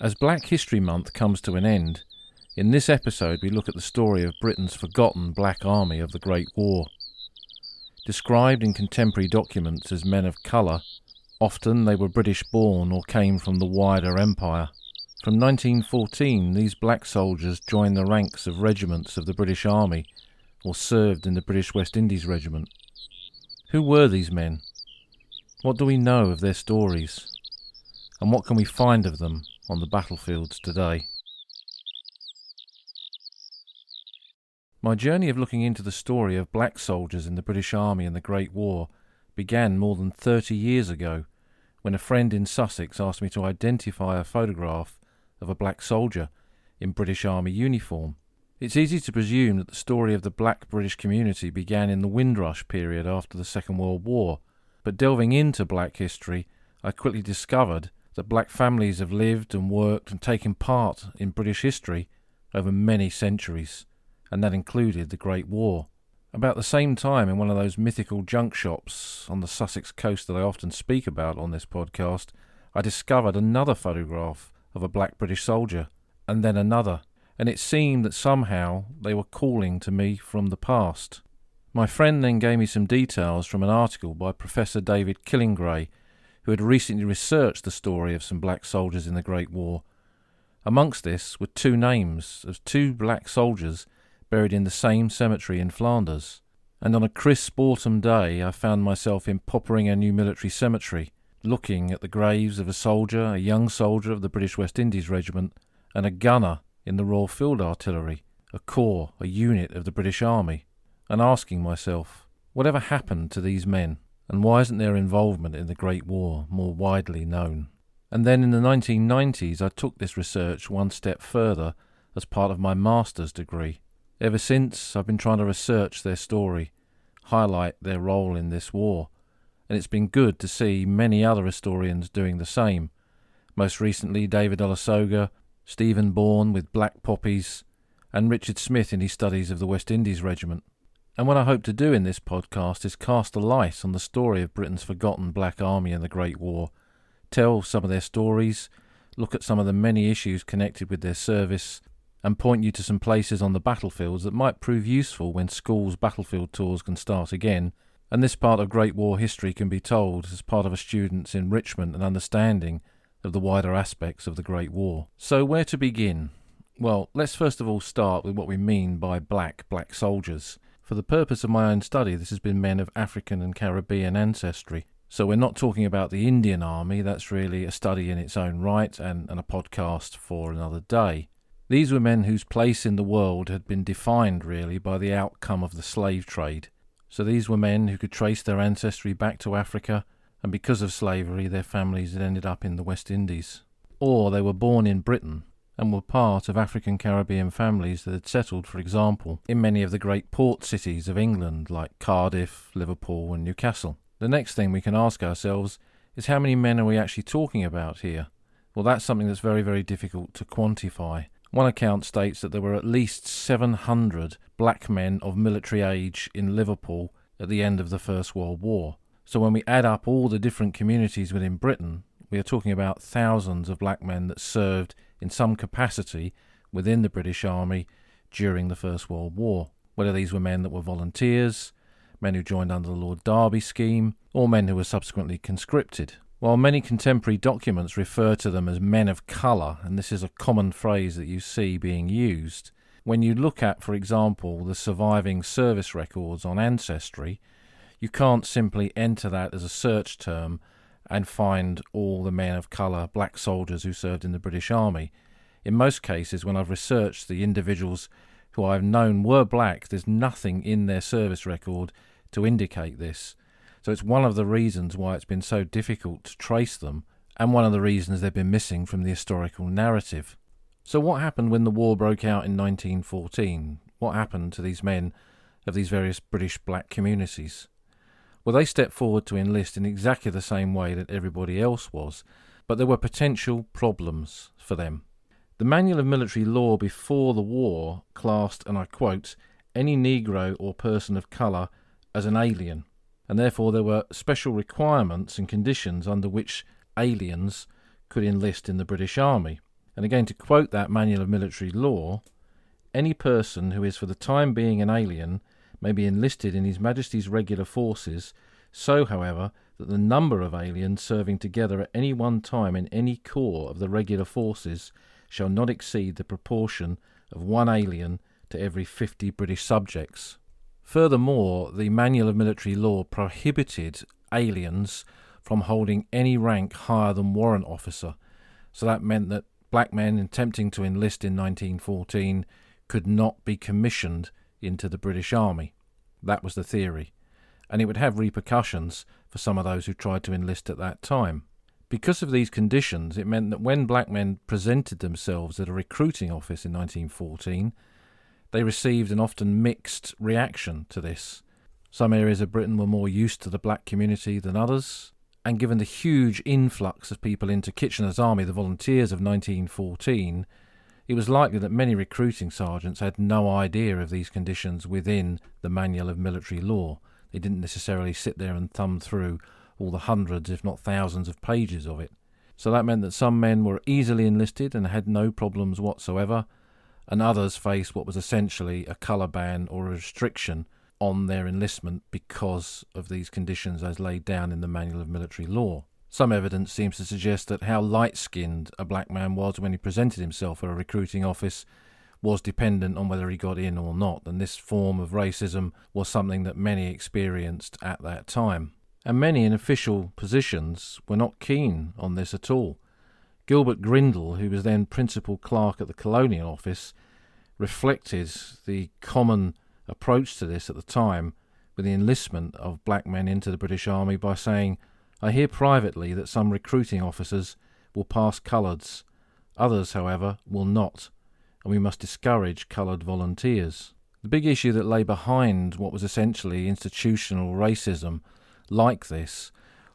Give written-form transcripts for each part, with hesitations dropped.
As Black History Month comes to an end, in this episode we look at the story of Britain's forgotten Black Army of the Great War. Described in contemporary documents as men of colour, often they were British-born or came from the wider empire. From 1914, these black soldiers joined the ranks of regiments of the British Army or served in the British West Indies Regiment. Who were these men? What do we know of their stories? And what can we find of them on the battlefields today? My journey of looking into the story of black soldiers in the British Army in the Great War began more than 30 years ago, when a friend in Sussex asked me to identify a photograph of a black soldier in British Army uniform. It's easy to presume that the story of the black British community began in the Windrush period after the Second World War, but delving into black history, I quickly discovered that black families have lived and worked and taken part in British history over many centuries, and that included the Great War. About the same time, in one of those mythical junk shops on the Sussex coast that I often speak about on this podcast, I discovered another photograph of a black British soldier, and then another, and it seemed that somehow they were calling to me from the past. My friend then gave me some details from an article by Professor David Killingray, who had recently researched the story of some black soldiers in the Great War. Amongst this were two names of two black soldiers buried in the same cemetery in Flanders, and on a crisp autumn day I found myself in Popperinge New Military Cemetery, looking at the graves of a young soldier of the British West Indies Regiment, and a gunner in the Royal Field Artillery, a unit of the British Army, and asking myself, whatever happened to these men, and why isn't their involvement in the Great War more widely known? And then in the 1990s I took this research one step further as part of my master's degree. Ever since, I've been trying to research their story, highlight their role in this war, and it's been good to see many other historians doing the same. Most recently David Olusoga, Stephen Bourne with Black Poppies, and Richard Smith in his studies of the West Indies Regiment. And what I hope to do in this podcast is cast a light on the story of Britain's forgotten Black Army in the Great War, tell some of their stories, look at some of the many issues connected with their service, and point you to some places on the battlefields that might prove useful when schools' battlefield tours can start again, and this part of Great War history can be told as part of a student's enrichment and understanding of the wider aspects of the Great War. So where to begin? Well, let's first of all start with what we mean by black soldiers. For the purpose of my own study, this has been men of African and Caribbean ancestry. So we're not talking about the Indian Army, that's really a study in its own right and a podcast for another day. These were men whose place in the world had been defined really by the outcome of the slave trade. So these were men who could trace their ancestry back to Africa, and because of slavery their families had ended up in the West Indies. Or they were born in Britain and were part of African Caribbean families that had settled, for example, in many of the great port cities of England like Cardiff, Liverpool and Newcastle. The next thing we can ask ourselves is how many men are we actually talking about here? Well, that's something that's very, very difficult to quantify. One account states that there were at least 700 black men of military age in Liverpool at the end of the First World War. So when we add up all the different communities within Britain, we are talking about thousands of black men that served in some capacity within the British Army during the First World War. Whether these were men that were volunteers, men who joined under the Lord Derby scheme, or men who were subsequently conscripted. While many contemporary documents refer to them as men of colour, and this is a common phrase that you see being used, when you look at, for example, the surviving service records on Ancestry, you can't simply enter that as a search term and find all the men of colour, black soldiers who served in the British Army. In most cases, when I've researched the individuals who I've known were black, there's nothing in their service record to indicate this. So it's one of the reasons why it's been so difficult to trace them, and one of the reasons they've been missing from the historical narrative. So what happened when the war broke out in 1914? What happened to these men of these various British black communities? Well, they stepped forward to enlist in exactly the same way that everybody else was, but there were potential problems for them. The Manual of Military Law before the war classed, and I quote, any Negro or person of colour as an alien, and therefore there were special requirements and conditions under which aliens could enlist in the British Army. And again, to quote that Manual of Military Law, any person who is for the time being an alien may be enlisted in His Majesty's regular forces, so, however, that the number of aliens serving together at any one time in any corps of the regular forces shall not exceed the proportion of 1 alien to every 50 British subjects. Furthermore, the Manual of Military Law prohibited aliens from holding any rank higher than warrant officer, so that meant that black men attempting to enlist in 1914 could not be commissioned into the British Army. That was the theory, and it would have repercussions for some of those who tried to enlist at that time. Because of these conditions, it meant that when black men presented themselves at a recruiting office in 1914, they received an often mixed reaction to this. Some areas of Britain were more used to the black community than others, and given the huge influx of people into Kitchener's Army, the Volunteers of 1914, it was likely that many recruiting sergeants had no idea of these conditions within the Manual of Military Law. They didn't necessarily sit there and thumb through all the hundreds, if not thousands, of pages of it. So that meant that some men were easily enlisted and had no problems whatsoever, and others faced what was essentially a colour ban or a restriction on their enlistment because of these conditions as laid down in the Manual of Military Law. Some evidence seems to suggest that how light-skinned a black man was when he presented himself at a recruiting office was dependent on whether he got in or not, and this form of racism was something that many experienced at that time. And many in official positions were not keen on this at all. Gilbert Grindle, who was then principal clerk at the Colonial Office, reflected the common approach to this at the time with the enlistment of black men into the British Army by saying, "I hear privately that some recruiting officers will pass coloureds. Others, however, will not, and we must discourage coloured volunteers." The big issue that lay behind what was essentially institutional racism like this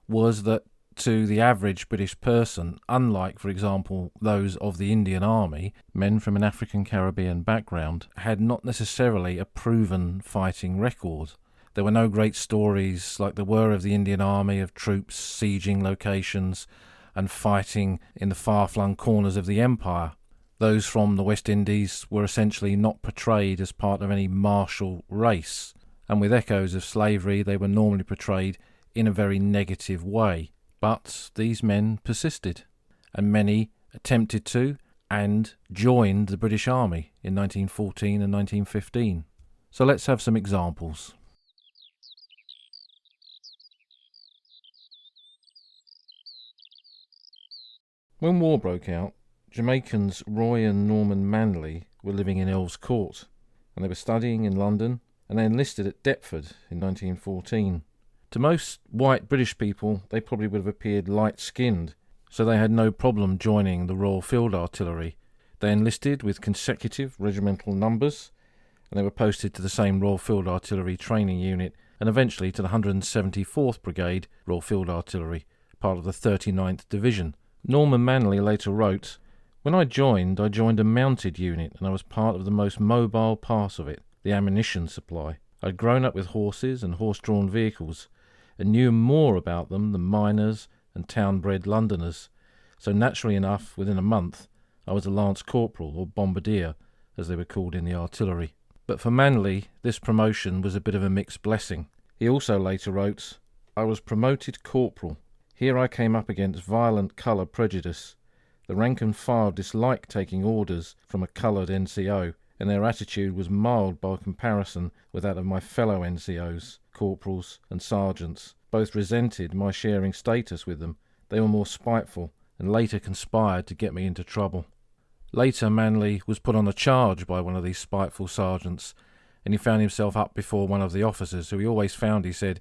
was that to the average British person, unlike, for example, those of the Indian Army, men from an African Caribbean background had not necessarily a proven fighting record. There were no great stories like there were of the Indian Army of troops sieging locations and fighting in the far-flung corners of the Empire. Those from the West Indies were essentially not portrayed as part of any martial race, and with echoes of slavery they were normally portrayed in a very negative way. But these men persisted, and many attempted to and joined the British Army in 1914 and 1915. So let's have some examples. When war broke out, Jamaicans Roy and Norman Manley were living in Earl's Court, and they were studying in London, and they enlisted at Deptford in 1914. To most white British people, they probably would have appeared light-skinned, so they had no problem joining the Royal Field Artillery. They enlisted with consecutive regimental numbers, and they were posted to the same Royal Field Artillery training unit, and eventually to the 174th Brigade Royal Field Artillery, part of the 39th Division. Norman Manley later wrote, "When I joined a mounted unit, and I was part of the most mobile part of it, the ammunition supply. I'd grown up with horses and horse-drawn vehicles, and knew more about them than miners and town-bred Londoners, so naturally enough, within a month, I was a lance corporal, or bombardier, as they were called in the artillery." But for Manley, this promotion was a bit of a mixed blessing. He also later wrote, "I was promoted corporal. Here I came up against violent colour prejudice. The rank and file disliked taking orders from a coloured NCO, and their attitude was mild by comparison with that of my fellow NCOs, corporals and sergeants. Both resented my sharing status with them. They were more spiteful, and later conspired to get me into trouble." Later, Manley was put on a charge by one of these spiteful sergeants, and he found himself up before one of the officers, who he always found, he said,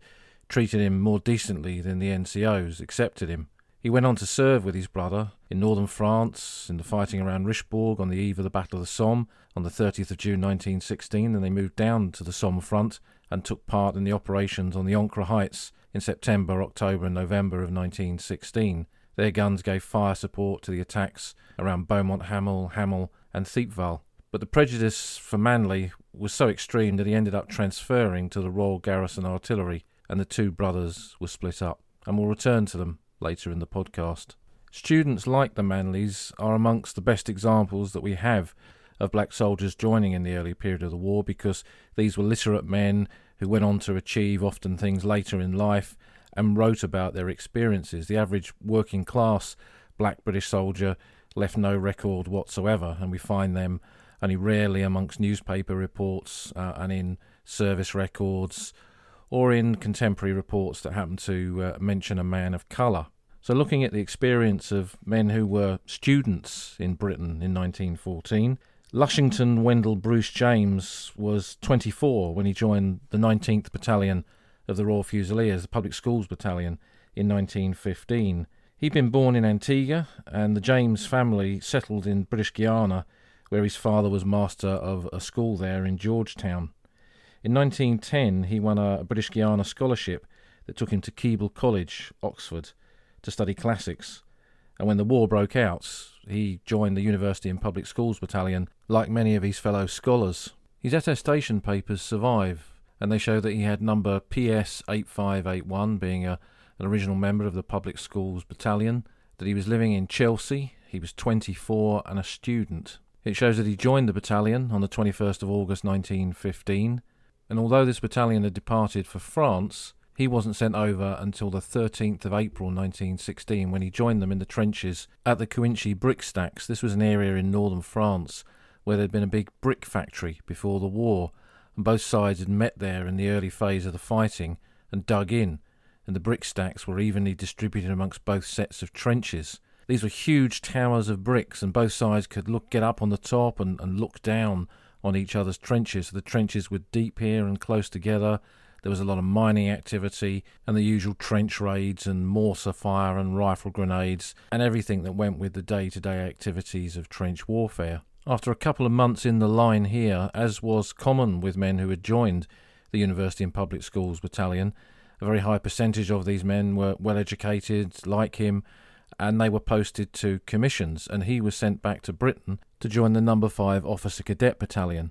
treated him more decently than the NCOs accepted him. He went on to serve with his brother in northern France in the fighting around Richebourg on the eve of the Battle of the Somme on the 30th of June 1916, and they moved down to the Somme front and took part in the operations on the Ancre Heights in September, October and November of 1916. Their guns gave fire support to the attacks around Beaumont-Hamel, Hamel and Thiepval. But the prejudice for Manley was so extreme that he ended up transferring to the Royal Garrison Artillery, and the two brothers were split up, and we'll return to them later in the podcast. Students like the Manleys are amongst the best examples that we have of black soldiers joining in the early period of the war, because these were literate men who went on to achieve often things later in life and wrote about their experiences. The average working class black British soldier left no record whatsoever, and we find them only rarely amongst newspaper reports and in service records or in contemporary reports that happen to mention a man of colour. So looking at the experience of men who were students in Britain in 1914, Lushington Wendell Bruce James was 24 when he joined the 19th Battalion of the Royal Fusiliers, the Public Schools Battalion, in 1915. He'd been born in Antigua, and the James family settled in British Guiana, where his father was master of a school there in Georgetown. In 1910, he won a British Guiana scholarship that took him to Keble College, Oxford, to study classics. And when the war broke out, he joined the University and Public Schools Battalion, like many of his fellow scholars. His attestation papers survive, and they show that he had number PS 8581, being an original member of the Public Schools Battalion, that he was living in Chelsea, he was 24 and a student. It shows that he joined the battalion on the 21st of August 1915, and although this battalion had departed for France, he wasn't sent over until the 13th of April 1916, when he joined them in the trenches at the Cuinchy brick stacks. This was an area in northern France where there'd been a big brick factory before the war, and both sides had met there in the early phase of the fighting and dug in, and the brick stacks were evenly distributed amongst both sets of trenches. These were huge towers of bricks, and both sides could get up on the top and look down on each other's trenches. So the trenches were deep here and close together. There was a lot of mining activity and the usual trench raids and mortar fire and rifle grenades and everything that went with the day-to-day activities of trench warfare. After a couple of months in the line here, as was common with men who had joined the University and Public Schools Battalion, a very high percentage of these men were well educated, like him, and they were posted to commissions, and he was sent back to Britain to join the number 5 Officer Cadet Battalion.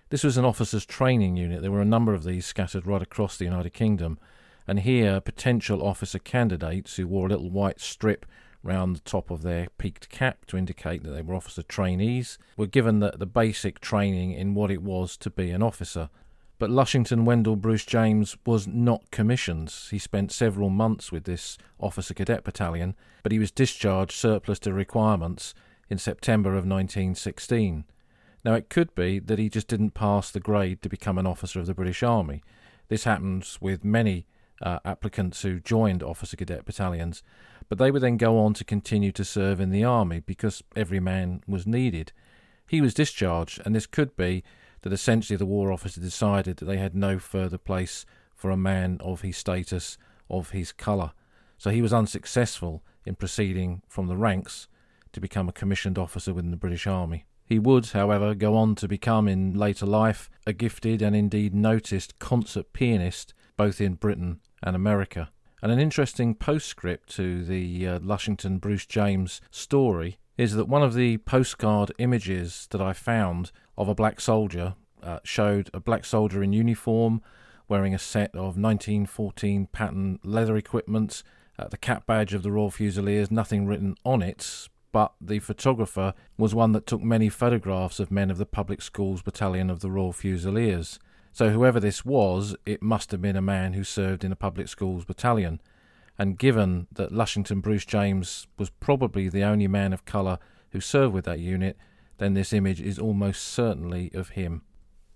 This was an officers' training unit. There were a number of these scattered right across the United Kingdom, and here potential officer candidates who wore a little white strip round the top of their peaked cap to indicate that they were officer trainees were given the basic training in what it was to be an officer. But Lushington Wendell Bruce James was not commissioned. He spent several months with this Officer Cadet Battalion, but he was discharged surplus to requirements in September of 1916. Now, it could be that he just didn't pass the grade to become an officer of the British Army. This happens with many applicants who joined Officer Cadet battalions, but they would then go on to continue to serve in the Army because every man was needed. He was discharged, and this could be that essentially the war officer decided that they had no further place for a man of his status, of his colour. So he was unsuccessful in proceeding from the ranks to become a commissioned officer within the British Army. He would, however, go on to become in later life a gifted and indeed noticed concert pianist both in Britain and America. And an interesting postscript to the Lushington Bruce James story is that one of the postcard images that I found of a black soldier showed a black soldier in uniform wearing a set of 1914 pattern leather equipment, the cap badge of the Royal Fusiliers, nothing written on it, but the photographer was one that took many photographs of men of the Public Schools Battalion of the Royal Fusiliers. So whoever this was, it must have been a man who served in a Public Schools Battalion. And given that Lushington Bruce James was probably the only man of colour who served with that unit, then this image is almost certainly of him.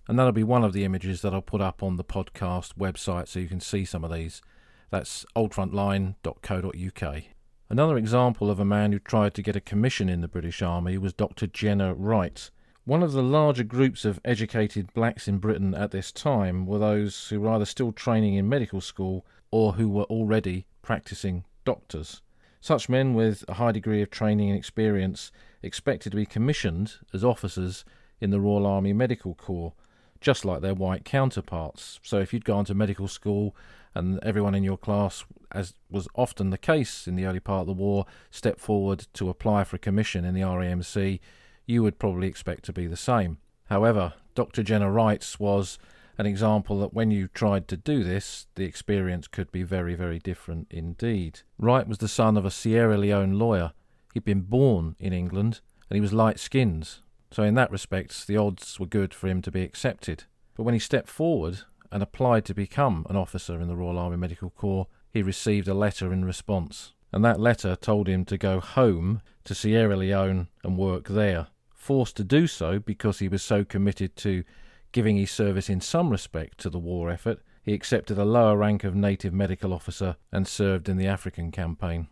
And that'll be one of the images that I'll put up on the podcast website so you can see some of these. That's oldfrontline.co.uk. Another example of a man who tried to get a commission in the British Army was Dr. Jenner Wright. One of the larger groups of educated blacks in Britain at this time were those who were either still training in medical school or who were already practising doctors. Such men with a high degree of training and experience expected to be commissioned as officers in the Royal Army Medical Corps, just like their white counterparts. So if you'd gone to medical school and everyone in your class, as was often the case in the early part of the war, stepped forward to apply for a commission in the RAMC, you would probably expect to be the same. However, Dr. Jenner Wright's was an example that when you tried to do this, the experience could be very, very different indeed. Wright was the son of a Sierra Leone lawyer. He'd been born in England and he was light-skinned, so in that respect the odds were good for him to be accepted. But when he stepped forward and applied to become an officer in the Royal Army Medical Corps, he received a letter in response, and that letter told him to go home to Sierra Leone and work there. Forced to do so because he was so committed to giving his service in some respect to the war effort, he accepted a lower rank of native medical officer and served in the African campaign.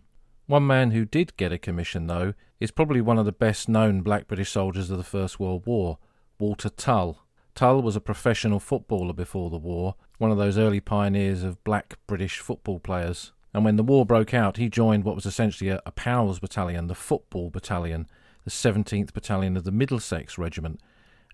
One man who did get a commission, though, is probably one of the best-known black British soldiers of the First World War, Walter Tull. Tull was a professional footballer before the war, one of those early pioneers of black British football players. And when the war broke out, he joined what was essentially a POWs battalion, the football battalion, the 17th Battalion of the Middlesex Regiment,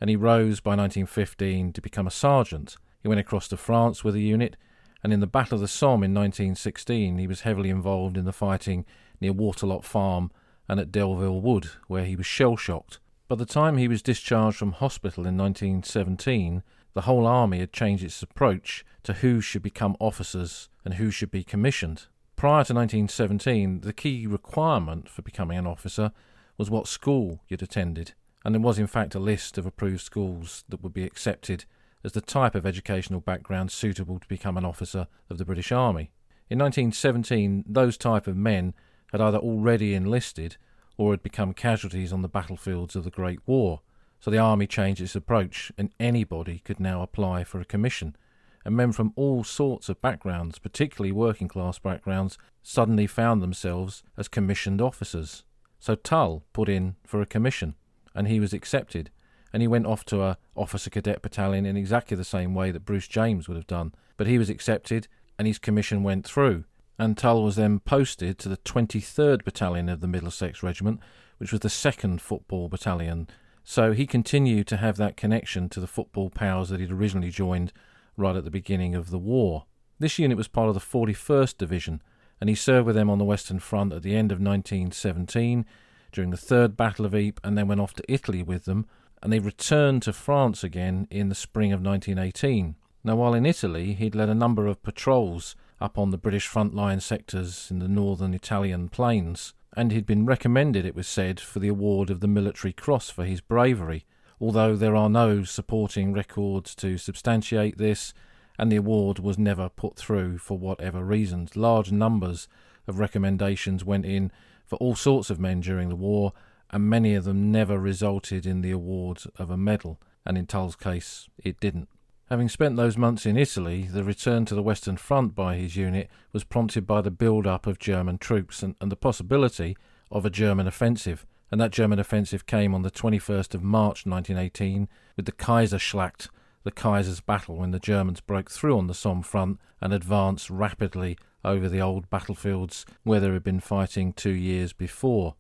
and he rose by 1915 to become a sergeant. He went across to France with the unit, and in the Battle of the Somme in 1916 he was heavily involved in the fighting near Waterlot Farm and at Delville Wood, where he was shell-shocked. By the time he was discharged from hospital in 1917, the whole army had changed its approach to who should become officers and who should be commissioned. Prior to 1917, the key requirement for becoming an officer was what school you'd attended, and there was in fact a list of approved schools that would be accepted as the type of educational background suitable to become an officer of the British Army. In 1917, those type of men had either already enlisted or had become casualties on the battlefields of the Great War, so the army changed its approach and anybody could now apply for a commission, and men from all sorts of backgrounds, particularly working class backgrounds, suddenly found themselves as commissioned officers. So Tull put in for a commission, and he was accepted, and he went off to a officer cadet battalion in exactly the same way that Bruce James would have done, but he was accepted and his commission went through, and Tull was then posted to the 23rd Battalion of the Middlesex Regiment, which was the 2nd Football Battalion. So he continued to have that connection to the football powers that he'd originally joined right at the beginning of the war. This unit was part of the 41st Division, and he served with them on the Western Front at the end of 1917 during the Third Battle of Ypres, and then went off to Italy with them, and they returned to France again in the spring of 1918. Now, while in Italy, he'd led a number of patrols up on the British frontline sectors in the northern Italian plains, and he'd been recommended, it was said, for the award of the Military Cross for his bravery, although there are no supporting records to substantiate this, and the award was never put through for whatever reasons. Large numbers of recommendations went in for all sorts of men during the war, and many of them never resulted in the award of a medal, and in Tull's case it didn't. Having spent those months in Italy, the return to the Western Front by his unit was prompted by the build-up of German troops and the possibility of a German offensive, and that German offensive came on the 21st of March 1918 with the Kaiserschlacht, the Kaiser's battle, when the Germans broke through on the Somme front and advanced rapidly over the old battlefields where they had been fighting 2 years before.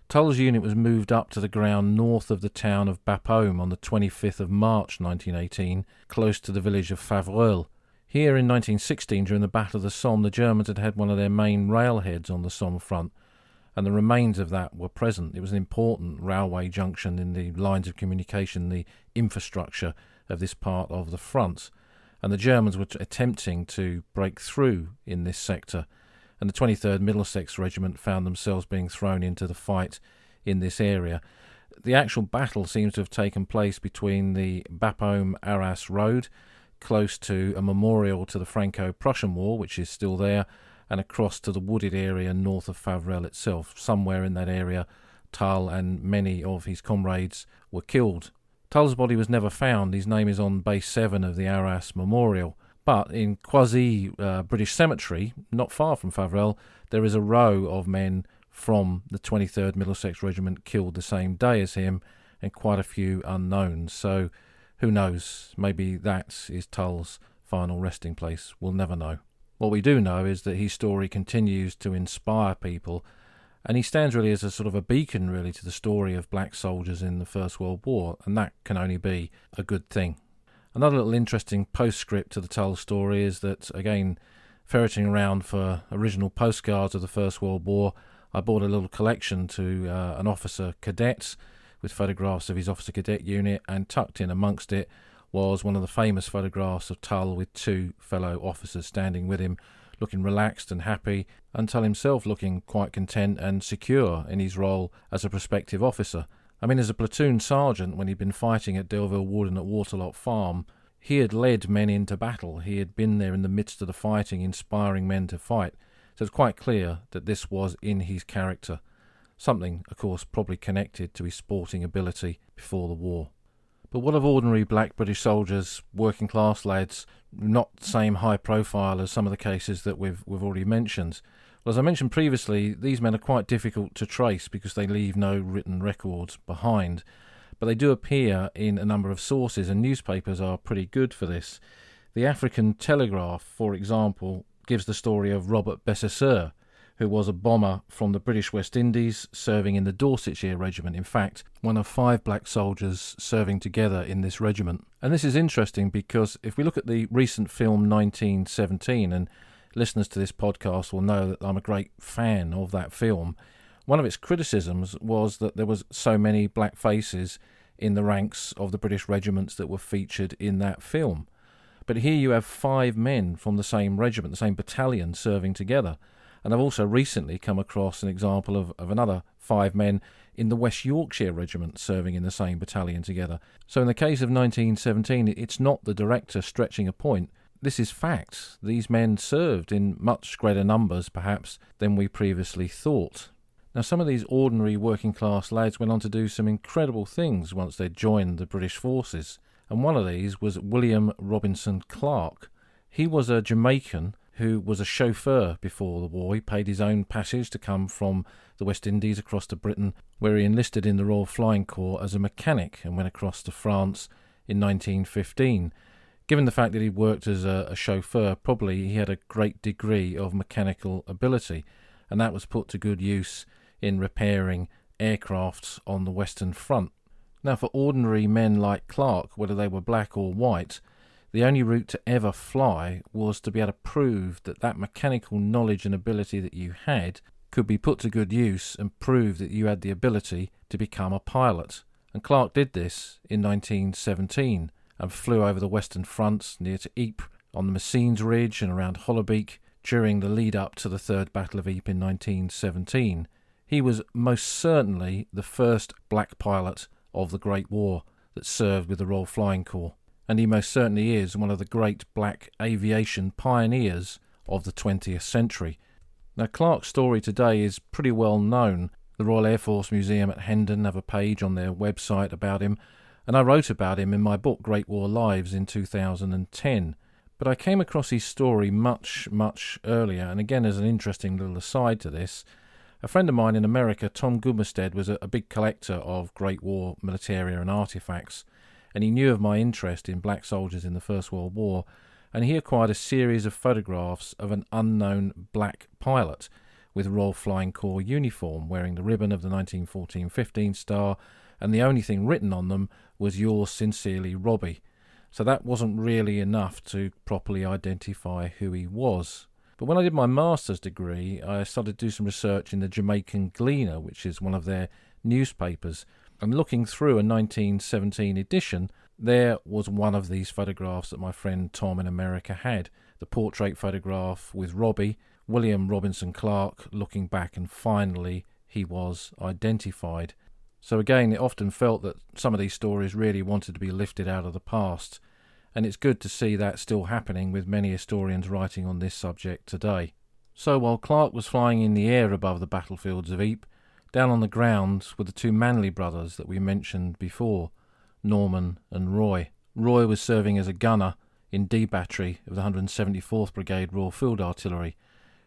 Tull's unit was moved up to the ground north of the town of Bapaume on the 25th of March 1918, close to the village of Favreuil. Here in 1916, during the Battle of the Somme, the Germans had one of their main railheads on the Somme front, and the remains of that were present. It was an important railway junction in the lines of communication, the infrastructure of this part of the front, and the Germans were attempting to break through in this sector, and the 23rd Middlesex Regiment found themselves being thrown into the fight in this area. The actual battle seems to have taken place between the Bapaume-Arras Road, close to a memorial to the Franco-Prussian War, which is still there, and across to the wooded area north of Favreuil itself. Somewhere in that area, Tull and many of his comrades were killed. Tull's body was never found. His name is on Base 7 of the Arras Memorial. But in Quasi British Cemetery, not far from Favreuil, there is a row of men from the 23rd Middlesex Regiment killed the same day as him, and quite a few unknowns. So who knows, maybe that is Tull's final resting place. We'll never know. What we do know is that his story continues to inspire people, and he stands really as a sort of a beacon really to the story of black soldiers in the First World War, and that can only be a good thing. Another little interesting postscript to the Tull story is that, again, ferreting around for original postcards of the First World War, I bought a little collection to an officer cadet with photographs of his officer cadet unit, and tucked in amongst it was one of the famous photographs of Tull with 2 fellow officers standing with him, looking relaxed and happy, until himself looking quite content and secure in his role as a prospective officer. I mean, as a platoon sergeant, when he'd been fighting at Delville Wood and at Waterlot Farm, he had led men into battle. He had been there in the midst of the fighting, inspiring men to fight. So it's quite clear that this was in his character. Something, of course, probably connected to his sporting ability before the war. But what of ordinary black British soldiers, working class lads, not the same high profile as some of the cases that we've already mentioned? Well, as I mentioned previously, these men are quite difficult to trace because they leave no written records behind. But they do appear in a number of sources, and newspapers are pretty good for this. The African Telegraph, for example, gives the story of Robert Bessesseur, who was a bomber from the British West Indies serving in the Dorsetshire Regiment. In fact, one of 5 black soldiers serving together in this regiment. And this is interesting because if we look at the recent film 1917, and listeners to this podcast will know that I'm a great fan of that film, one of its criticisms was that there was so many black faces in the ranks of the British regiments that were featured in that film. But here you have 5 men from the same regiment, the same battalion, serving together. And I've also recently come across an example of another 5 men in the West Yorkshire Regiment serving in the same battalion together. So in the case of 1917, it's not the director stretching a point. This is fact. These men served in much greater numbers, perhaps, than we previously thought. Now, some of these ordinary working class lads went on to do some incredible things once they'd joined the British forces. And one of these was William Robinson Clark. He was a Jamaican who was a chauffeur before the war. He paid his own passage to come from the West Indies across to Britain, where he enlisted in the Royal Flying Corps as a mechanic and went across to France in 1915. Given the fact that he worked as a chauffeur, probably he had a great degree of mechanical ability, and that was put to good use in repairing aircrafts on the Western Front. Now, for ordinary men like Clark, whether they were black or white, the only route to ever fly was to be able to prove that that mechanical knowledge and ability that you had could be put to good use and prove that you had the ability to become a pilot. And Clark did this in 1917 and flew over the Western Fronts near to Ypres, on the Messines Ridge and around Hollebeek during the lead up to the Third Battle of Ypres in 1917. He was most certainly the first black pilot of the Great War that served with the Royal Flying Corps. And he most certainly is one of the great black aviation pioneers of the 20th century. Now, Clark's story today is pretty well known. The Royal Air Force Museum at Hendon have a page on their website about him, and I wrote about him in my book Great War Lives in 2010. But I came across his story much, much earlier, and again, as an interesting little aside to this, a friend of mine in America, Tom Goodmestead, was a big collector of Great War militaria and artefacts, and he knew of my interest in black soldiers in the First World War, and he acquired a series of photographs of an unknown black pilot with Royal Flying Corps uniform, wearing the ribbon of the 1914-15 star, and the only thing written on them was "Yours sincerely, Robbie." So that wasn't really enough to properly identify who he was. But when I did my master's degree, I started to do some research in the Jamaican Gleaner, which is one of their newspapers. And looking through a 1917 edition, there was one of these photographs that my friend Tom in America had. The portrait photograph with Robbie, William Robinson Clark, looking back, and finally he was identified. So again, it often felt that some of these stories really wanted to be lifted out of the past. And it's good to see that still happening with many historians writing on this subject today. So while Clark was flying in the air above the battlefields of Ypres, down on the ground were the 2 Manley brothers that we mentioned before, Norman and Roy. Roy was serving as a gunner in D Battery of the 174th Brigade Royal Field Artillery.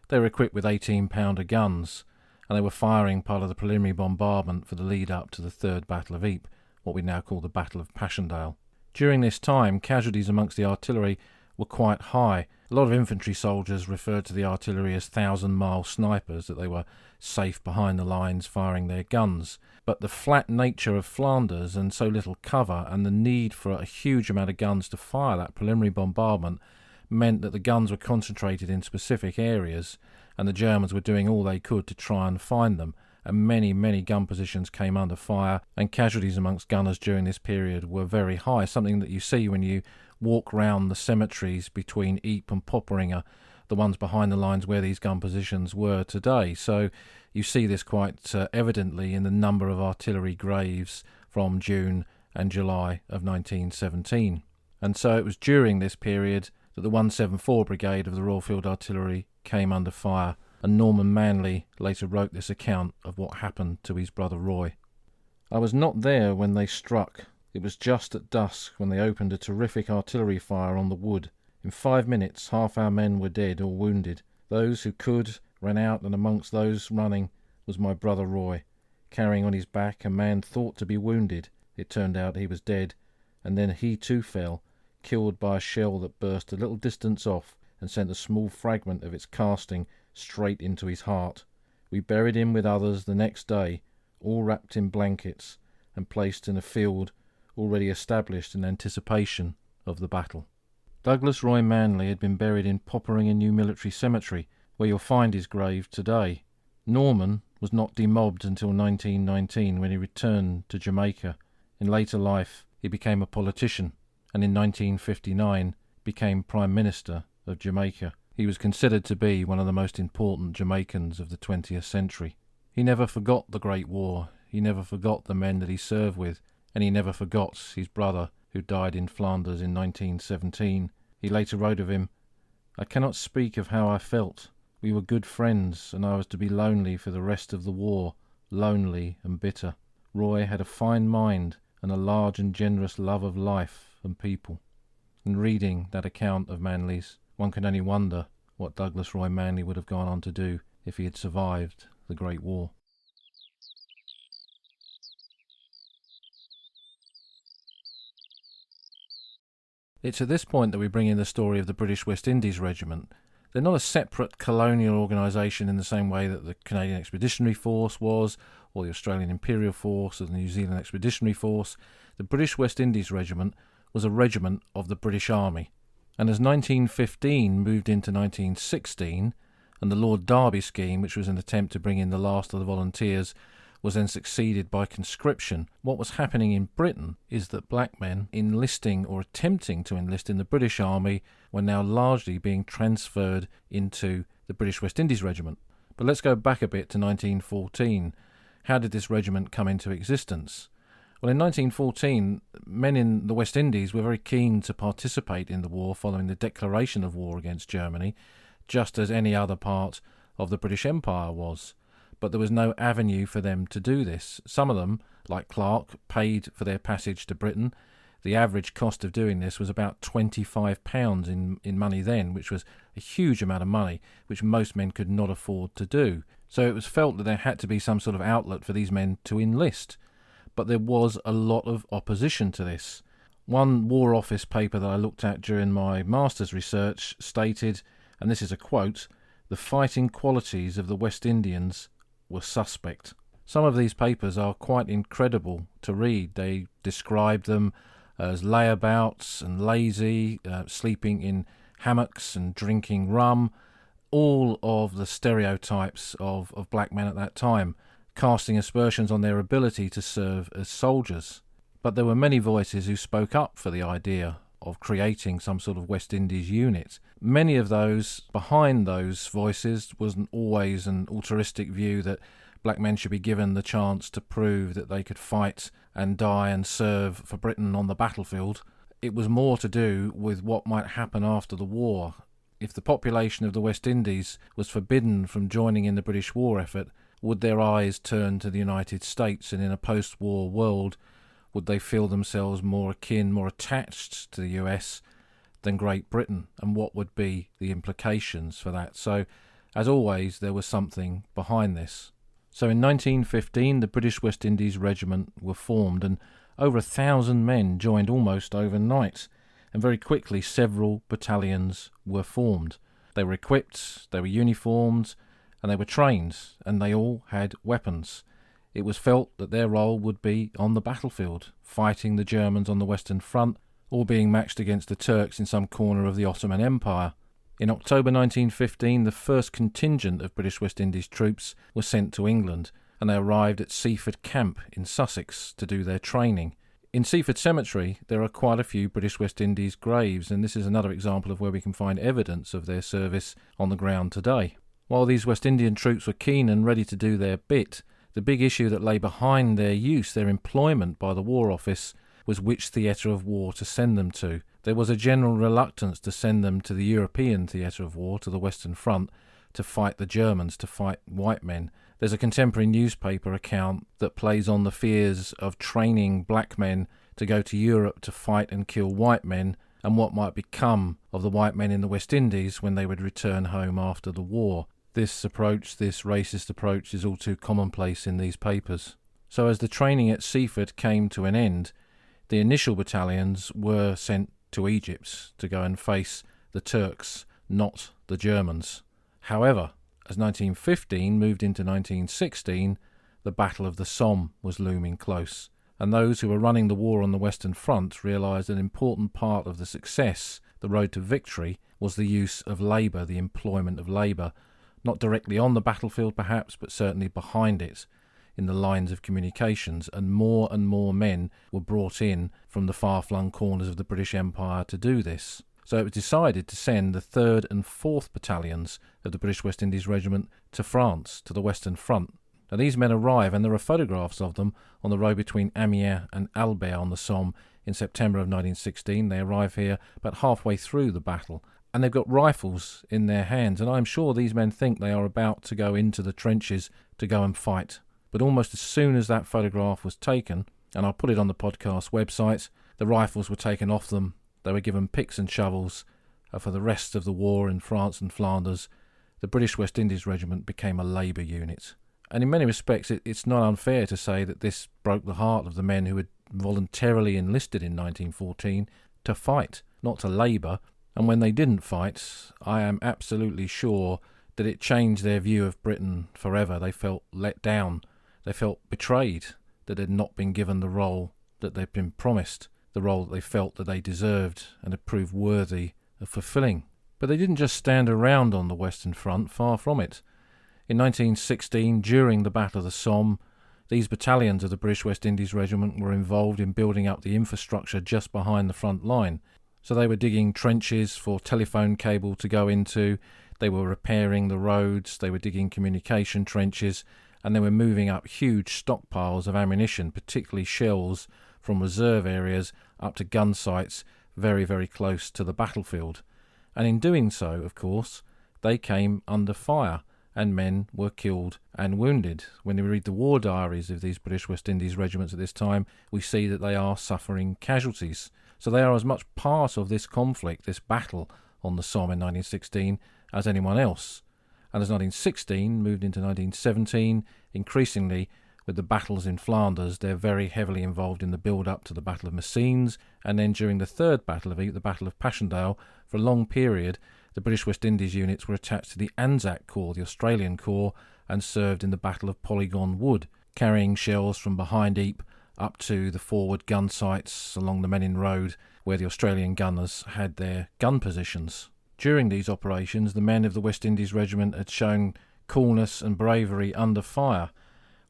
They were equipped with 18-pounder guns, and they were firing part of the preliminary bombardment for the lead-up to the Third Battle of Ypres, what we now call the Battle of Passchendaele. During this time, casualties amongst the artillery were quite high. A lot of infantry soldiers referred to the artillery as 1,000-mile snipers, that they were safe behind the lines firing their guns. But the flat nature of Flanders and so little cover, and the need for a huge amount of guns to fire that preliminary bombardment, meant that the guns were concentrated in specific areas, and the Germans were doing all they could to try and find them. And many, many gun positions came under fire, and casualties amongst gunners during this period were very high, something that you see when you walk round the cemeteries between Ypres and Popperinge. the ones behind the lines where these gun positions were today. So you see this quite evidently in the number of artillery graves from June and July of 1917. And so it was during this period that the 174 Brigade of the Royal Field Artillery came under fire, and Norman Manley later wrote this account of what happened to his brother Roy. "I was not there when they struck. It was just at dusk when they opened a terrific artillery fire on the wood. In 5 minutes half our men were dead or wounded. Those who could ran out, and amongst those running was my brother Roy, carrying on his back a man thought to be wounded. It turned out he was dead, and then he too fell, killed by a shell that burst a little distance off and sent a small fragment of its casting straight into his heart. We buried him with others the next day, all wrapped in blankets, and placed in a field already established in anticipation of the battle." Douglas Roy Manley had been buried in Poperinghe New Military Cemetery, where you'll find his grave today. Norman was not demobbed until 1919, when he returned to Jamaica. In later life he became a politician, and in 1959 became Prime Minister of Jamaica. He was considered to be one of the most important Jamaicans of the 20th century. He never forgot the Great War, he never forgot the men that he served with, and he never forgot his brother who died in Flanders in 1917. He later wrote of him, "I cannot speak of how I felt. We were good friends, and I was to be lonely for the rest of the war, lonely and bitter. Roy had a fine mind and a large and generous love of life and people." In reading that account of Manley's, one can only wonder what Douglas Roy Manley would have gone on to do if he had survived the Great War. It's at this point that we bring in the story of the British West Indies Regiment. They're not a separate colonial organisation in the same way that the Canadian Expeditionary Force was, or the Australian Imperial Force, or the New Zealand Expeditionary Force. The British West Indies Regiment was a regiment of the British Army. And as 1915 moved into 1916, and the Lord Derby scheme, which was an attempt to bring in the last of the volunteers, was then succeeded by conscription, what was happening in Britain is that black men enlisting or attempting to enlist in the British Army were now largely being transferred into the British West Indies Regiment. But let's go back a bit to 1914. How did this regiment come into existence? Well, in 1914, men in the West Indies were very keen to participate in the war following the declaration of war against Germany, just as any other part of the British Empire was. But there was no avenue for them to do this. Some of them, like Clark, paid for their passage to Britain. The average cost of doing this was about £25 in money then, which was a huge amount of money, which most men could not afford to do. So it was felt that there had to be some sort of outlet for these men to enlist. But there was a lot of opposition to this. One War Office paper that I looked at during my master's research stated, and this is a quote, "The fighting qualities of the West Indians were suspect." Some of these papers are quite incredible to read. They describe them as layabouts and lazy, sleeping in hammocks and drinking rum, all of the stereotypes of black men at that time, casting aspersions on their ability to serve as soldiers. But there were many voices who spoke up for the idea of creating some sort of West Indies unit. Many of those, behind those voices, wasn't always an altruistic view that black men should be given the chance to prove that they could fight and die and serve for Britain on the battlefield. It was more to do with what might happen after the war. If the population of the West Indies was forbidden from joining in the British war effort, would their eyes turn to the United States, and in a post-war world, would they feel themselves more akin, more attached to the US than Great Britain? And what would be the implications for that? So, as always, there was something behind this. So in 1915, the British West Indies Regiment were formed, and over 1,000 men joined almost overnight. And very quickly, several battalions were formed. They were equipped, they were uniformed, and they were trained, and they all had weapons. It was felt that their role would be on the battlefield, fighting the Germans on the Western Front, or being matched against the Turks in some corner of the Ottoman Empire. In October 1915, the first contingent of British West Indies troops was sent to England, and they arrived at Seaford Camp in Sussex to do their training. In Seaford Cemetery, there are quite a few British West Indies graves, and this is another example of where we can find evidence of their service on the ground today. While these West Indian troops were keen and ready to do their bit, the big issue that lay behind their use, their employment by the War Office, was which theatre of war to send them to. There was a general reluctance to send them to the European theatre of war, to the Western Front, to fight the Germans, to fight white men. There's a contemporary newspaper account that plays on the fears of training black men to go to Europe to fight and kill white men, and what might become of the white men in the West Indies when they would return home after the war. This approach, this racist approach, is all too commonplace in these papers. So as the training at Seaford came to an end, the initial battalions were sent to Egypt to go and face the Turks, not the Germans. However, as 1915 moved into 1916, the Battle of the Somme was looming close, and those who were running the war on the Western Front realised an important part of the success, the road to victory, was the use of labour, the employment of labour, not directly on the battlefield perhaps, but certainly behind it, in the lines of communications, and more men were brought in from the far-flung corners of the British Empire to do this. So it was decided to send the 3rd and 4th Battalions of the British West Indies Regiment to France, to the Western Front. Now these men arrive, and there are photographs of them on the road between Amiens and Albert on the Somme in September of 1916. They arrive here about halfway through the battle, and they've got rifles in their hands, and I'm sure these men think they are about to go into the trenches to go and fight. But almost as soon as that photograph was taken, and I'll put it on the podcast website, the rifles were taken off them. They were given picks and shovels. For the rest of the war in France and Flanders, the British West Indies Regiment became a labour unit. And in many respects, it's not unfair to say that this broke the heart of the men who had voluntarily enlisted in 1914 to fight, not to labour. And when they didn't fight, I am absolutely sure that it changed their view of Britain forever. They felt let down. They felt betrayed that they had not been given the role that they'd been promised, the role that they felt that they deserved and had proved worthy of fulfilling. But they didn't just stand around on the Western Front, far from it. In 1916, during the Battle of the Somme, these battalions of the British West Indies Regiment were involved in building up the infrastructure just behind the front line. So they were digging trenches for telephone cable to go into, they were repairing the roads, they were digging communication trenches, and they were moving up huge stockpiles of ammunition, particularly shells from reserve areas up to gun sites very, very close to the battlefield. And in doing so, of course, they came under fire, and men were killed and wounded. When we read the war diaries of these British West Indies regiments at this time, we see that they are suffering casualties. So they are as much part of this conflict, this battle on the Somme in 1916, as anyone else. And as 1916 moved into 1917, increasingly with the battles in Flanders, they're very heavily involved in the build-up to the Battle of Messines, and then during the Third Battle of Ypres, the Battle of Passchendaele, for a long period, the British West Indies units were attached to the Anzac Corps, the Australian Corps, and served in the Battle of Polygon Wood, carrying shells from behind Ypres up to the forward gun sites along the Menin Road, where the Australian gunners had their gun positions. During these operations, the men of the West Indies Regiment had shown coolness and bravery under fire.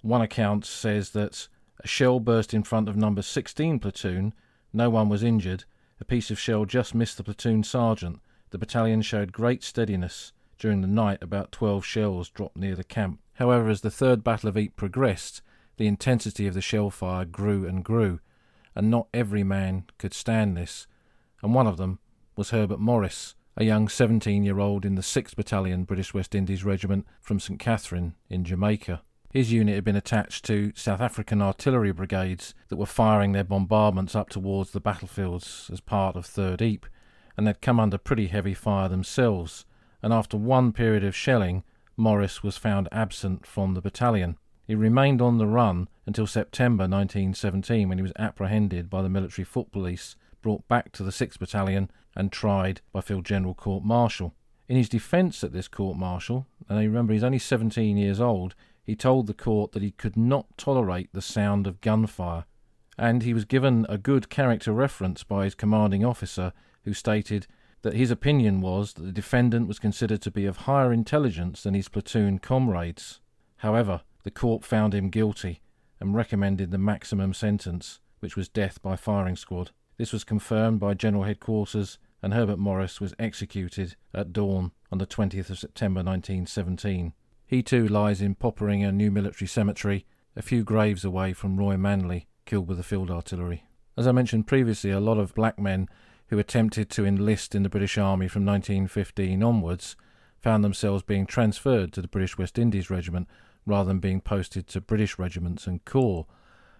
One account says that a shell burst in front of number 16 platoon, no one was injured, a piece of shell just missed the platoon sergeant. The battalion showed great steadiness. During the night, about 12 shells dropped near the camp. However, as the Third Battle of Ypres progressed, the intensity of the shell fire grew and grew, and not every man could stand this, and one of them was Herbert Morris, a young 17-year-old in the 6th Battalion British West Indies Regiment from St Catherine in Jamaica. His unit had been attached to South African artillery brigades that were firing their bombardments up towards the battlefields as part of 3rd Ypres, and they'd come under pretty heavy fire themselves, and after one period of shelling, Morris was found absent from the battalion. He remained on the run until September 1917, when he was apprehended by the military foot police, brought back to the 6th Battalion and tried by Field General Court Martial. In his defence at this court martial, and remember he's only 17 years old, he told the court that he could not tolerate the sound of gunfire, and he was given a good character reference by his commanding officer, who stated that his opinion was that the defendant was considered to be of higher intelligence than his platoon comrades. However, the court found him guilty and recommended the maximum sentence, which was death by firing squad. This was confirmed by General Headquarters, and Herbert Morris was executed at dawn on the 20th of September 1917. He too lies in Popperingham New Military Cemetery, a few graves away from Roy Manley, killed with the field artillery. As I mentioned previously, a lot of black men who attempted to enlist in the British Army from 1915 onwards found themselves being transferred to the British West Indies Regiment rather than being posted to British regiments and corps.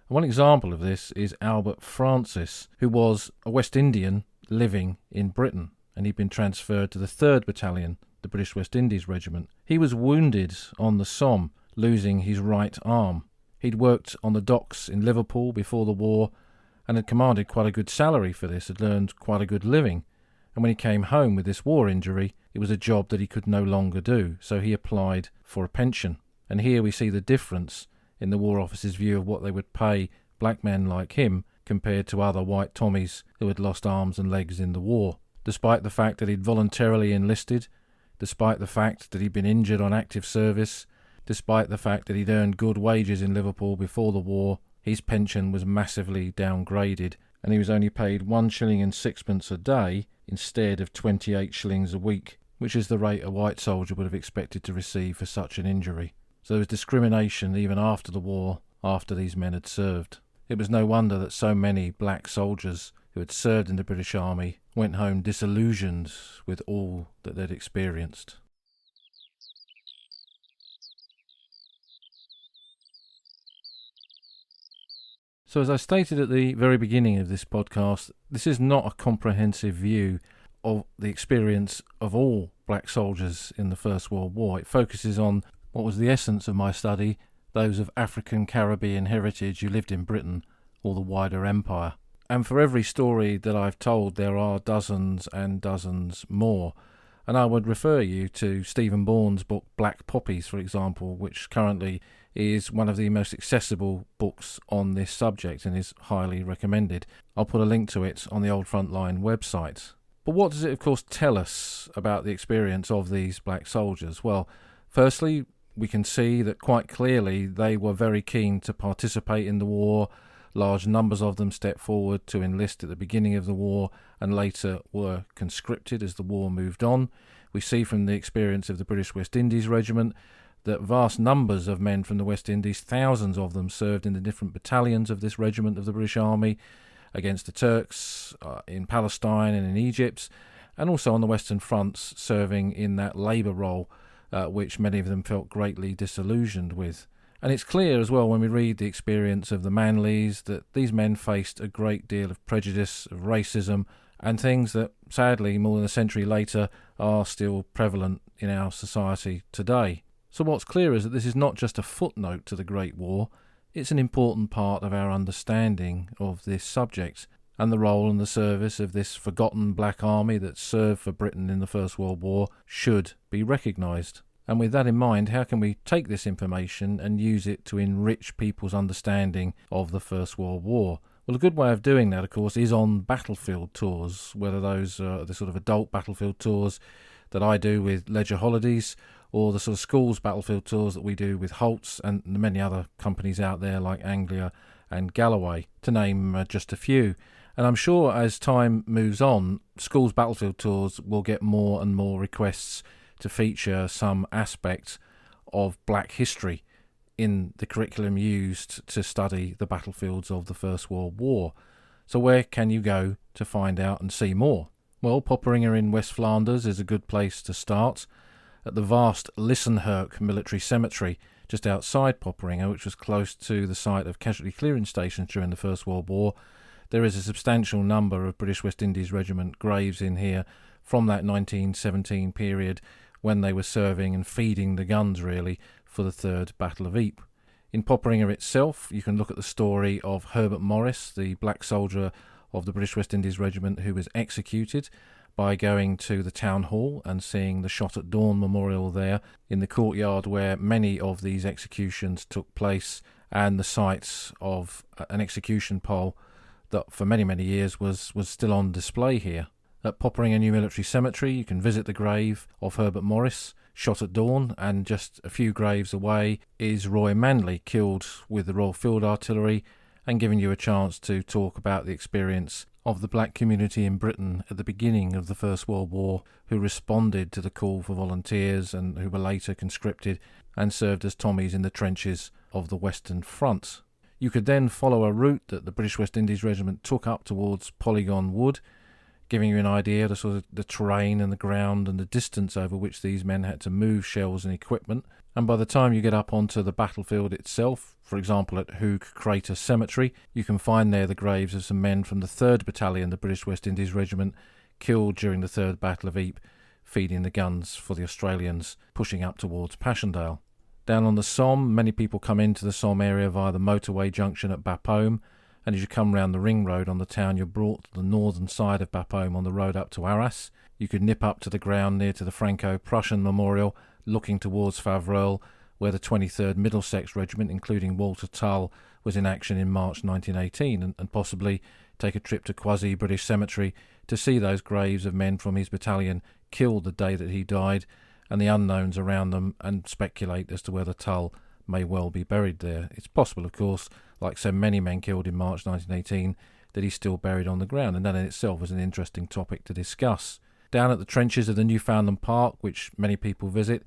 And one example of this is Albert Francis, who was a West Indian living in Britain, and he'd been transferred to the 3rd Battalion, the British West Indies Regiment. He was wounded on the Somme, losing his right arm. He'd worked on the docks in Liverpool before the war and had commanded quite a good salary for this, had earned quite a good living. And when he came home with this war injury, it was a job that he could no longer do, so he applied for a pension. And here we see the difference in the War Office's view of what they would pay black men like him compared to other white Tommies who had lost arms and legs in the war. Despite the fact that he'd voluntarily enlisted, despite the fact that he'd been injured on active service, despite the fact that he'd earned good wages in Liverpool before the war, his pension was massively downgraded, and he was only paid 1 shilling and sixpence a day instead of 28 shillings a week, which is the rate a white soldier would have expected to receive for such an injury. So there was discrimination even after the war, after these men had served. It was no wonder that so many black soldiers who had served in the British Army went home disillusioned with all that they'd experienced. So as I stated at the very beginning of this podcast, this is not a comprehensive view of the experience of all black soldiers in the First World War. It focuses on what was the essence of my study, those of African Caribbean heritage who lived in Britain or the wider empire. And for every story that I've told, there are dozens and dozens more. And I would refer you to Stephen Bourne's book Black Poppies, for example, which currently is one of the most accessible books on this subject and is highly recommended. I'll put a link to it on the Old Frontline website. But what does it, of course, tell us about the experience of these black soldiers? Well, firstly, we can see that quite clearly they were very keen to participate in the war. Large numbers of them stepped forward to enlist at the beginning of the war and later were conscripted as the war moved on. We see from the experience of the British West Indies Regiment that vast numbers of men from the West Indies, thousands of them, served in the different battalions of this regiment of the British Army against the Turks in Palestine and in Egypt, and also on the Western fronts serving in that labour role, which many of them felt greatly disillusioned with. And it's clear as well when we read the experience of the Manleys that these men faced a great deal of prejudice, of racism, and things that sadly more than a century later are still prevalent in our society today. So what's clear is that this is not just a footnote to the Great War, it's an important part of our understanding of this subject and the role and the service of this forgotten black army that served for Britain in the First World War should be recognised. And with that in mind, how can we take this information and use it to enrich people's understanding of the First World War? Well, a good way of doing that, of course, is on battlefield tours, whether those are the sort of adult battlefield tours that I do with Leisure Holidays, or the sort of schools battlefield tours that we do with Holtz and the many other companies out there like Anglia and Galloway, to name just a few. And I'm sure as time moves on, schools battlefield tours will get more and more requests to feature some aspect of black history in the curriculum used to study the battlefields of the First World War. So where can you go to find out and see more? Well, Popperingham in West Flanders is a good place to start. At the vast Lissenhurk military cemetery just outside Popperingham, which was close to the site of casualty clearing stations during the First World War, there is a substantial number of British West Indies Regiment graves in here from that 1917 period when they were serving and feeding the guns, really, for the Third Battle of Ypres. In Popperingham itself, you can look at the story of Herbert Morris, the black soldier of the British West Indies Regiment who was executed, by going to the town hall and seeing the Shot at Dawn memorial there in the courtyard where many of these executions took place, and the site of an execution pole that for many, many years was still on display here. At Popperingham New Military Cemetery, you can visit the grave of Herbert Morris, shot at dawn, and just a few graves away is Roy Manley, killed with the Royal Field Artillery and giving you a chance to talk about the experience of the black community in Britain at the beginning of the First World War, who responded to the call for volunteers and who were later conscripted and served as Tommies in the trenches of the Western Front. You could then follow a route that the British West Indies Regiment took up towards Polygon Wood, giving you an idea of the sort of the terrain and the ground and the distance over which these men had to move shells and equipment. And by the time you get up onto the battlefield itself, for example at Hoog Crater Cemetery, you can find there the graves of some men from the 3rd Battalion, the British West Indies Regiment, killed during the 3rd Battle of Ypres, feeding the guns for the Australians pushing up towards Passchendaele. Down on the Somme, many people come into the Somme area via the motorway junction at Bapaume, and as you come round the ring road on the town, you're brought to the northern side of Bapaume on the road up to Arras. You could nip up to the ground near to the Franco-Prussian Memorial, looking towards Faverolles, where the 23rd Middlesex Regiment, including Walter Tull, was in action in March 1918, and possibly take a trip to Quasi-British Cemetery to see those graves of men from his battalion killed the day that he died, and the unknowns around them, and speculate as to whether Tull may well be buried there. It's possible, of course, like so many men killed in March 1918, that he's still buried on the ground, and that in itself is an interesting topic to discuss. Down at the trenches of the Newfoundland Park, which many people visit,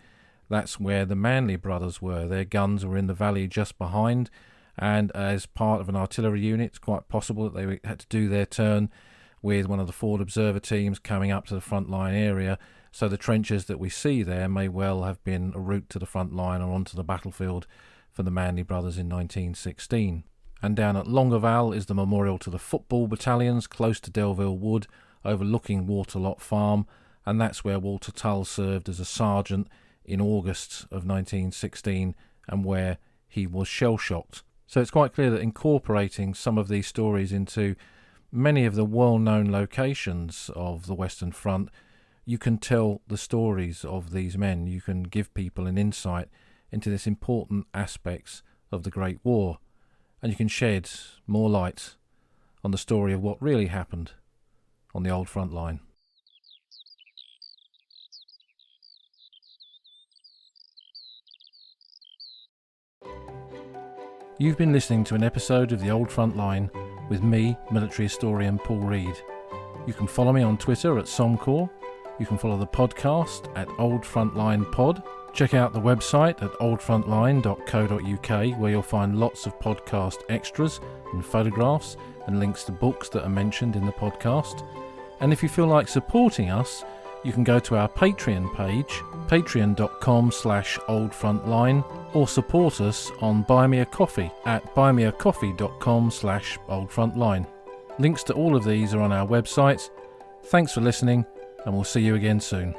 that's where the Manley brothers were. Their guns were in the valley just behind, and as part of an artillery unit, it's quite possible that they had to do their turn with one of the forward observer teams coming up to the front line area. So the trenches that we see there may well have been a route to the front line or onto the battlefield for the Manley brothers in 1916. And down at Longueval is the memorial to the football battalions close to Delville Wood, overlooking Waterlot Farm, and that's where Walter Tull served as a sergeant in August of 1916 and where he was shell-shocked. So it's quite clear that incorporating some of these stories into many of the well-known locations of the Western Front, you can tell the stories of these men. You can give people an insight into this important aspects of the Great War, and you can shed more light on the story of what really happened on the old front line. You've been listening to an episode of The Old Front Line with me, military historian Paul Reed. You can follow me on Twitter at Somcor. You can follow the podcast at Old Frontline Pod. Check out the website at oldfrontline.co.uk, where you'll find lots of podcast extras and photographs and links to books that are mentioned in the podcast. And if you feel like supporting us, you can go to our Patreon page, patreon.com/oldfrontline, or support us on Buy Me a Coffee at buymeacoffee.com/oldfrontline. Links to all of these are on our website. Thanks for listening, and we'll see you again soon.